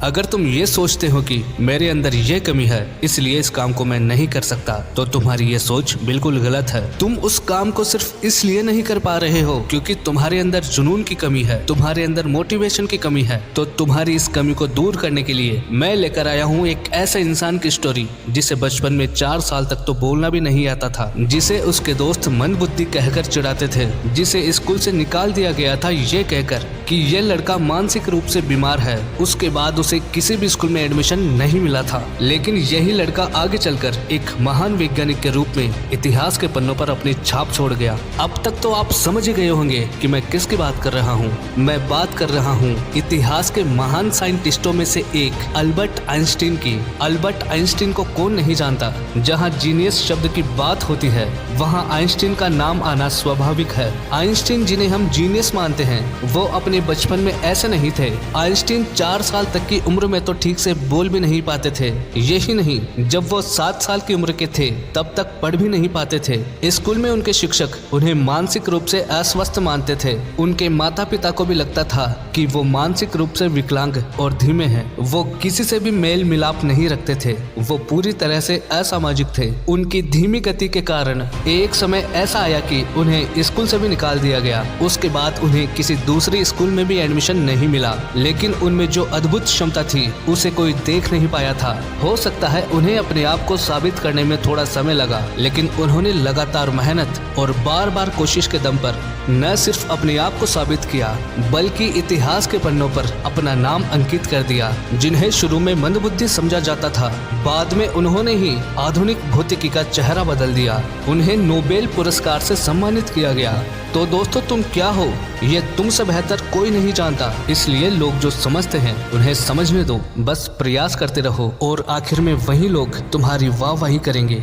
अगर तुम ये सोचते हो कि मेरे अंदर ये कमी है इसलिए इस काम को मैं नहीं कर सकता, तो तुम्हारी ये सोच बिल्कुल गलत है। तुम उस काम को सिर्फ इसलिए नहीं कर पा रहे हो क्योंकि तुम्हारे अंदर जुनून की कमी है, तुम्हारे अंदर मोटिवेशन की कमी है। तो तुम्हारी इस कमी को दूर करने के लिए मैं लेकर आया हूँ एक ऐसे इंसान की स्टोरी जिसे बचपन में 4 साल तक तो बोलना भी नहीं आता था, जिसे उसके दोस्त मंदबुद्धि कहकर चिढ़ाते थे, जिसे स्कूल से निकाल दिया गया था ये कहकर कि ये लड़का मानसिक रूप से बीमार है। उसके बाद उसे किसी भी स्कूल में एडमिशन नहीं मिला था, लेकिन यही लड़का आगे चलकर एक महान वैज्ञानिक के रूप में इतिहास के पन्नों पर अपनी छाप छोड़ गया। अब तक तो आप समझ ही गए होंगे कि मैं किसकी बात कर रहा हूँ। मैं बात कर रहा हूँ इतिहास के महान साइंटिस्टों में से एक अल्बर्ट आइंस्टीन की। अल्बर्ट आइंस्टीन को कौन नहीं जानता। जहाँ जीनियस शब्द की बात होती है वहाँ आइंस्टीन का नाम आना स्वाभाविक है। आइंस्टीन जिन्हें हम जीनियस मानते हैं वो अपने बचपन में ऐसे नहीं थे। आइंस्टीन 4 साल तक की उम्र में तो ठीक से बोल भी नहीं पाते थे। यही नहीं, जब वो 7 साल की उम्र के थे तब तक पढ़ भी नहीं पाते थे। स्कूल में उनके शिक्षक उन्हें मानसिक रूप से अस्वस्थ मानते थे। उनके माता पिता को भी लगता था कि वो मानसिक रूप से विकलांग और धीमे हैं। वो किसी से भी मेल मिलाप नहीं रखते थे। वो पूरी तरह से असामाजिक थे। उनकी धीमी गति के कारण एक समय ऐसा आया कि उन्हें स्कूल से भी निकाल दिया गया। उसके बाद उन्हें किसी दूसरी स्कूल में भी एडमिशन नहीं मिला, लेकिन उनमें जो अद्भुत क्षमता थी उसे कोई देख नहीं पाया था। हो सकता है उन्हें अपने आप को साबित करने में थोड़ा समय लगा, लेकिन उन्होंने लगातार मेहनत और बार बार कोशिश के दम पर न सिर्फ अपने आप को साबित किया बल्कि इतिहास के पन्नों पर अपना नाम अंकित कर दिया। जिन्हें शुरू में मंदबुद्धि समझा जाता था, बाद में उन्होंने ही आधुनिक भौतिकी का चेहरा बदल दिया। उन्हें नोबेल पुरस्कार से सम्मानित किया गया। तो दोस्तों, तुम क्या हो ये तुमसे बेहतर कोई नहीं जानता, इसलिए लोग जो समझते हैं उन्हें समझने दो। बस प्रयास करते रहो और आखिर में वही लोग तुम्हारी वाहवाही करेंगे।